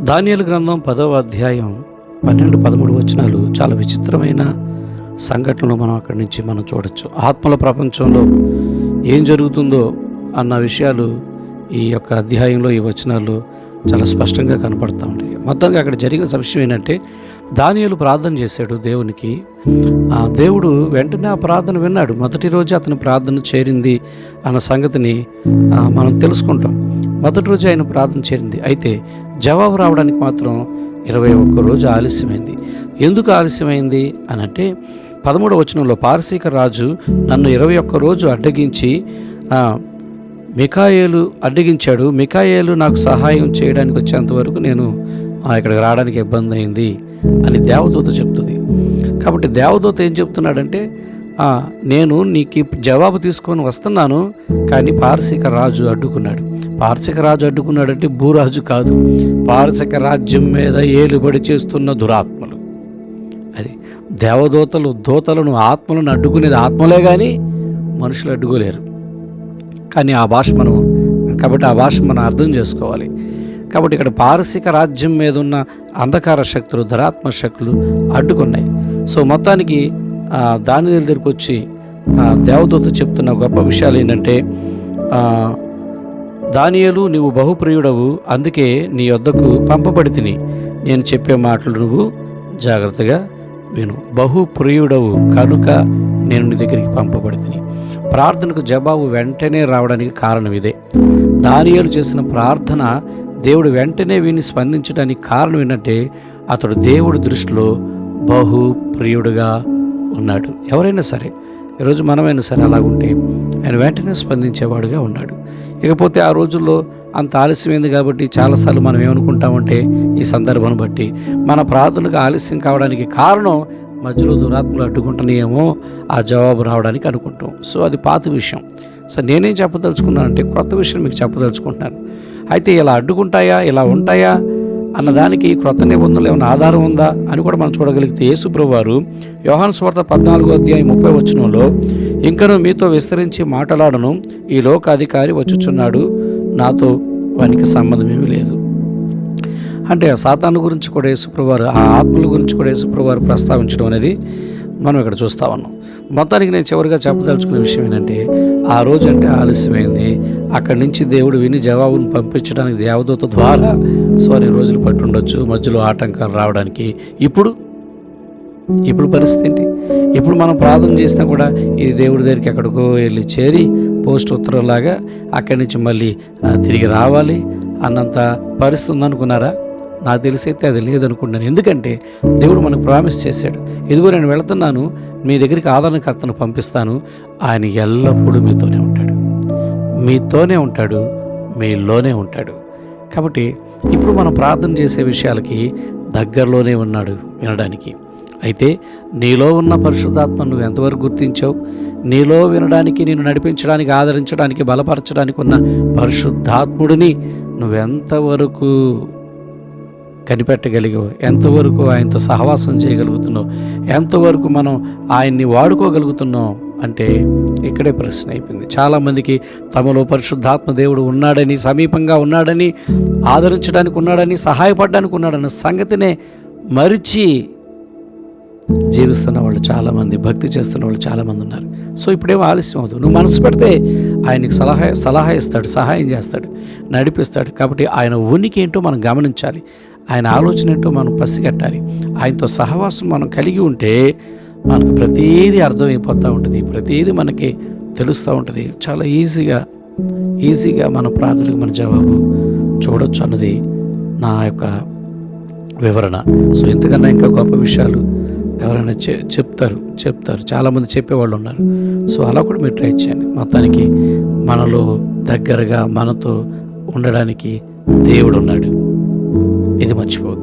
దానియేలు గ్రంథం 10వ అధ్యాయం 12, 13 వచనాలు చాలా విచిత్రమైన సంఘటనలు మనం చూడొచ్చు. ఆత్మల ప్రపంచంలో ఏం జరుగుతుందో అన్న విషయాలు ఈ యొక్క అధ్యాయంలో ఈ వచనాలు చాలా స్పష్టంగా కనపడుతూ ఉంటాయి. మొత్తంగా అక్కడ జరిగిన విషయం ఏంటంటే, దానియేలు ప్రార్థన చేశాడు దేవునికి. దేవుడు వెంటనే ఆ ప్రార్థన విన్నాడు. మొదటి రోజు అతని ప్రార్థన చేరింది అన్న సంగతిని మనం తెలుసుకుంటాం. మొదటి రోజు ఆయన ప్రార్థన చేరింది. అయితే జవాబు రావడానికి మాత్రం 21 రోజు ఆలస్యమైంది. ఎందుకు ఆలస్యమైంది అని అంటే, 13వ వచనంలో పారసీక రాజు నన్ను 21 రోజు అడ్డగించి మిఖాయేలు అడ్డగించాడు. మిఖాయేలు నాకు సహాయం చేయడానికి వచ్చేంత వరకు నేను ఇక్కడికి రావడానికి ఇబ్బంది అయింది అని దేవదూత చెప్తుంది. కాబట్టి దేవదూత ఏం చెప్తున్నాడంటే, నేను నీకు జవాబు తీసుకొని వస్తున్నాను, కానీ పారసీక రాజు అడ్డుకున్నాడు. పారసీక రాజు అడ్డుకున్నాడంటే భూరాజు కాదు, పారసీక రాజ్యం మీద ఏలుబడి చేస్తున్న దురాత్మలు. అది దూతలను ఆత్మలను అడ్డుకునేది ఆత్మలే కానీ మనుషులు అడ్డుకోలేరు. కానీ ఆ భాష మనం అర్థం చేసుకోవాలి. కాబట్టి ఇక్కడ పారసీక రాజ్యం మీద ఉన్న అంధకార శక్తులు, దురాత్మ శక్తులు అడ్డుకున్నాయి. సో మొత్తానికి దానియేలు దగ్గరికి వచ్చి దేవదూత చెప్తున్న గొప్ప విషయాలు ఏంటంటే, దానియేలు నీవు బహుప్రియుడవు, అందుకే నీ వద్దకు పంపబడితిని. నేను చెప్పే మాటలు నువ్వు జాగ్రత్తగా విను. బహుప్రియుడవు కనుక నేను నీ దగ్గరికి పంపబడితిని. ప్రార్థనకు జవాబు వెంటనే రావడానికి కారణం ఇదే. దానియేలు చేసిన ప్రార్థన దేవుడు వెంటనే విని స్పందించడానికి కారణం ఏంటంటే, అతడు దేవుడి దృష్టిలో బహుప్రియుడుగా ఉన్నాడు. ఎవరైనా సరే, ఈరోజు మనమైనా సరే అలాగుంటే ఆయన వెంటనే స్పందించేవాడుగా ఉన్నాడు. ఇకపోతే ఆ రోజుల్లో అంత ఆలస్యమైంది కాబట్టి చాలాసార్లు మనం ఏమనుకుంటామంటే, ఈ సందర్భాన్ని బట్టి మన ప్రార్థనకు ఆలస్యం కావడానికి కారణం మధ్యలో దురాత్మలు అడ్డుకుంటున్నాయేమో ఆ జవాబు రావడానికి అనుకుంటాం. సో అది పాత విషయం. సో నేనేం చెప్పదలుచుకున్నానంటే, క్రొత్త విషయం మీకు చెప్పదలుచుకుంటున్నాను. అయితే ఇలా అడ్డుకుంటాయా, ఇలా ఉంటాయా అన్నదానికి క్రొత్త నిబంధనలు ఏమైనా ఆధారం ఉందా అని కూడా మనం చూడగలిగితే, యేసు ప్రభువారు యోహాను సువార్త 14వ అధ్యాయం 30వ వచనంలో, ఇంకను మీతో విస్తరించి మాట్లాడను, ఈ లోక అధికారి వచ్చుచున్నాడు, నాతో వానికి సంబంధమేమీ లేదు. అంటే సాతాను గురించి కూడా యేసు ప్రభువారు, ఆ ఆత్మల గురించి కూడా యేసు ప్రభువారు ప్రస్తావించడం అనేది మనం ఇక్కడ చూస్తూ ఉన్నాం. మొత్తానికి నేను చివరిగా చెప్పదలుచుకునే విషయం ఏంటంటే, ఆ రోజు అంటే ఆలస్యమైంది. అక్కడి నుంచి దేవుడు విని జవాబును పంపించడానికి దేవదూత ద్వారా రోజులు పట్టి ఉండొచ్చు, మధ్యలో ఆటంకాలు రావడానికి. ఇప్పుడు పరిస్థితి ఏంటి? ఇప్పుడు మనం ప్రార్థన చేసినా కూడా ఇది దేవుడి దగ్గరికి ఎక్కడికో వెళ్ళి చేరి పోస్ట్ ఉత్తరంలాగా అక్కడి నుంచి మళ్ళీ తిరిగి రావాలి అన్నంత పరిస్థితి ఉందనుకున్నారా? నాకు తెలిసైతే అది లేదనుకుంటున్నాను. ఎందుకంటే దేవుడు మనకు ప్రామిస్ చేశాడు, ఇదిగో నేను వెళుతున్నాను, మీ దగ్గరికి ఆదరణకర్తను పంపిస్తాను, ఆయన ఎల్లప్పుడూ మీతోనే ఉంటాడు, మీలోనే ఉంటాడు. కాబట్టి ఇప్పుడు మనం ప్రార్థన చేసే విషయాలకి దగ్గరలోనే ఉన్నాడు వినడానికి. అయితే నీలో ఉన్న పరిశుద్ధాత్మను నువ్వు ఎంతవరకు గుర్తించావు? నీలో వినడానికి, నేను నడిపించడానికి, ఆదరించడానికి, బలపరచడానికి ఉన్న పరిశుద్ధాత్ముడిని నువ్వెంతవరకు కనిపెట్టగలిగావు? ఎంతవరకు ఆయనతో సహవాసం చేయగలుగుతున్నావు? ఎంతవరకు మనం ఆయన్ని వాడుకోగలుగుతున్నాం అంటే ఇక్కడే ప్రశ్న అయిపోయింది. చాలామందికి తమలో పరిశుద్ధాత్మ దేవుడు ఉన్నాడని, సమీపంగా ఉన్నాడని, ఆదరించడానికి ఉన్నాడని, సహాయపడడానికి ఉన్నాడన్న సంగతినే మరిచి జీవిస్తున్న వాళ్ళు చాలామంది, భక్తి చేస్తున్న వాళ్ళు చాలామంది ఉన్నారు. సో ఇప్పుడేమో ఆలస్యం అవుతుంది. నువ్వు మనసు పెడితే ఆయనకి సలహా ఇస్తాడు, సహాయం చేస్తాడు, నడిపిస్తాడు. కాబట్టి ఆయన ఉనికి ఏంటో మనం గమనించాలి, ఆయన ఆలోచన ఏంటో మనం పసిగట్టాలి. ఆయనతో సహవాసం మనం కలిగి ఉంటే మనకు ప్రతీదీ అర్థమైపోతూ ఉంటుంది, ప్రతీదీ మనకి తెలుస్తూ ఉంటుంది. చాలా ఈజీగా మన ప్రార్థనలకు మన జవాబు చూడొచ్చు అన్నది నా యొక్క వివరణ. సో ఇంతకన్నా ఇంకా గొప్ప విషయాలు ఎవరైనా చెప్తారు, చాలామంది చెప్పేవాళ్ళు ఉన్నారు. సో అలా కూడా మీరు ట్రై చేయండి. మొత్తానికి మనలో దగ్గరగా మనతో ఉండడానికి దేవుడు ఉన్నాడు, ఇది మర్చిపోవద్దు.